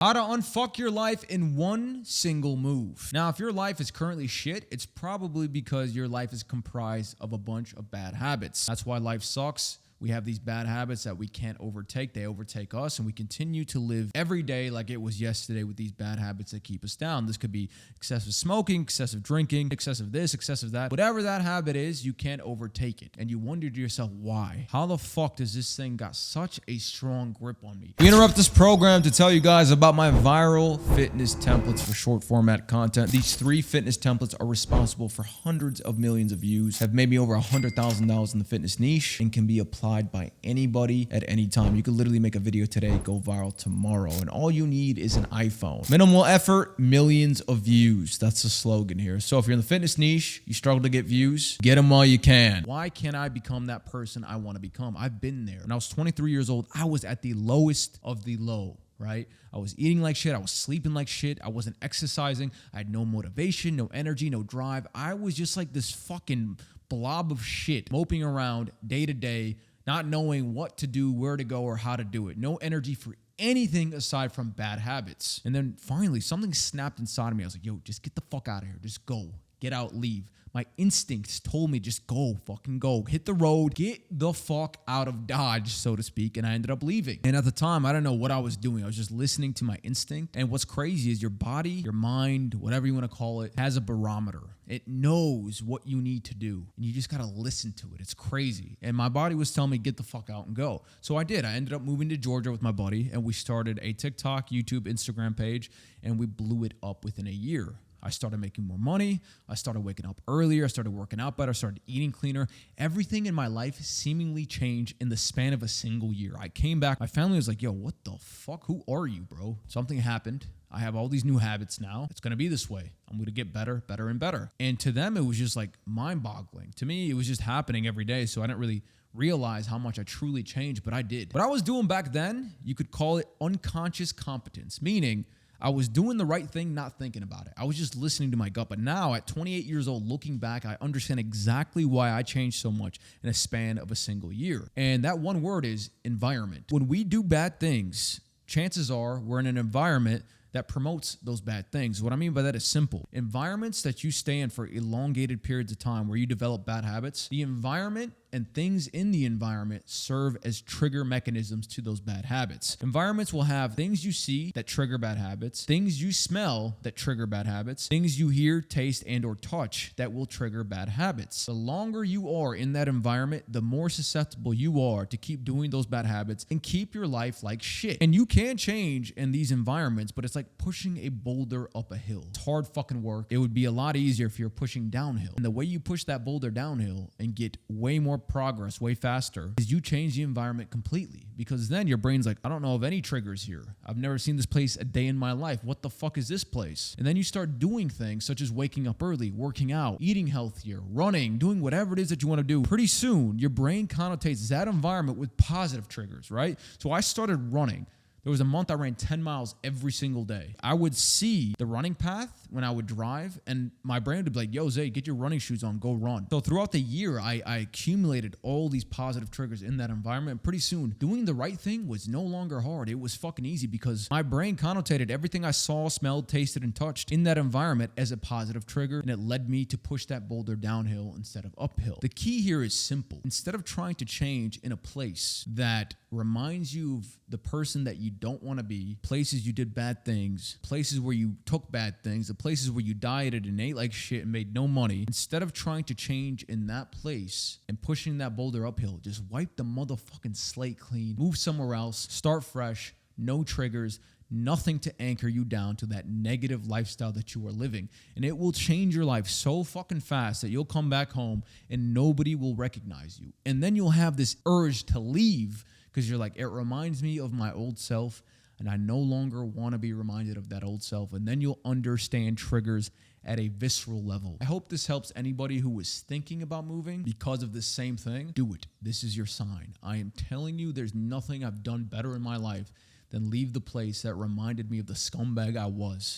How to unfuck your life in one single move. Now, if your life is currently shit, it's probably because your life is comprised of a bunch of bad habits. That's why life sucks. We have these bad habits that we can't overtake. They overtake us, and we continue to live every day like it was yesterday with these bad habits that keep us down. This could be excessive smoking, excessive drinking, excessive this, excessive that. Whatever that habit is, you can't overtake it. And you wonder to yourself, why? How the fuck does this thing got such a strong grip on me? We interrupt this program to tell you guys about my viral fitness templates for short format content. These 3 fitness templates are responsible for hundreds of millions of views, have made me over $100,000 in the fitness niche, and can be applied by anybody at any time. You could literally make a video today, go viral tomorrow, and all you need is an iPhone. Minimal effort, millions of views. That's the slogan here. So if you're in the fitness niche, you struggle to get views, get them while you can. Why can't I become that person I want to become? I've been there. When I was 23 years old, I was at the lowest of the low. Right? I was eating like shit. I was sleeping like shit. I wasn't exercising. I had no motivation, no energy, no drive. I was just like this fucking blob of shit, moping around day to day, not knowing what to do, where to go, or how to do it. No energy for anything aside from bad habits. And then finally, something snapped inside of me. I was like, yo, just get the fuck out of here. Just go. Get out, leave. My instincts told me just go, fucking go. Hit the road, get the fuck out of Dodge, so to speak, and I ended up leaving. And at the time, I didn't know what I was doing. I was just listening to my instinct. And what's crazy is your body, your mind, whatever you want to call it, has a barometer. It knows what you need to do, and you just got to listen to it. It's crazy. And my body was telling me, get the fuck out and go. So I did. I ended up moving to Georgia with my buddy, and we started a TikTok, YouTube, Instagram page, and we blew it up within a year. I started making more money. I started waking up earlier. I started working out better. I started eating cleaner. Everything in my life seemingly changed in the span of a single year. I came back. My family was like, yo, what the fuck? Who are you, bro? Something happened. I have all these new habits now. It's going to be this way. I'm going to get better, better, and better. And to them, it was just like mind-boggling. To me, it was just happening every day. So I didn't really realize how much I truly changed, but I did. What I was doing back then, you could call it unconscious competence, meaning I was doing the right thing, not thinking about it. I was just listening to my gut. But now at 28 years old, looking back, I understand exactly why I changed so much in a span of a single year. And that one word is environment. When we do bad things, chances are we're in an environment that promotes those bad things. What I mean by that is simple. Environments that you stay in for elongated periods of time where you develop bad habits, the environment and things in the environment serve as trigger mechanisms to those bad habits. Environments will have things you see that trigger bad habits, things you smell that trigger bad habits, things you hear, taste, and or touch that will trigger bad habits. The longer you are in that environment, the more susceptible you are to keep doing those bad habits and keep your life like shit. And you can change in these environments, but it's like pushing a boulder up a hill. It's hard fucking work. It would be a lot easier if you're pushing downhill. And the way you push that boulder downhill and get way more progress way faster is you change the environment completely, because then your brain's like, I don't know of any triggers here. I've never seen this place a day in my life. What the fuck is this place? And then you start doing things such as waking up early, working out, eating healthier, running, doing whatever it is that you want to do. Pretty soon, your brain connotates that environment with positive triggers, right? So I started running. There was a month I ran 10 miles every single day. I would see the running path when I would drive, and my brain would be like, yo, Zay, get your running shoes on, go run. So throughout the year, I accumulated all these positive triggers in that environment. And pretty soon, doing the right thing was no longer hard. It was fucking easy because my brain connotated everything I saw, smelled, tasted, and touched in that environment as a positive trigger, and it led me to push that boulder downhill instead of uphill. The key here is simple. Instead of trying to change in a place that reminds you of the person that you don't want to be, places you did bad things, places where you took bad things, the places where you dieted and ate like shit and made no money, instead of trying to change in that place and pushing that boulder uphill, just wipe the motherfucking slate clean, move somewhere else, start fresh, no triggers, nothing to anchor you down to that negative lifestyle that you are living. And it will change your life so fucking fast that you'll come back home and nobody will recognize you. And then you'll have this urge to leave because you're like, it reminds me of my old self, and I no longer want to be reminded of that old self. And then you'll understand triggers at a visceral level. I hope this helps anybody who is thinking about moving because of this same thing. Do it. This is your sign. I am telling you, there's nothing I've done better in my life than leave the place that reminded me of the scumbag I was.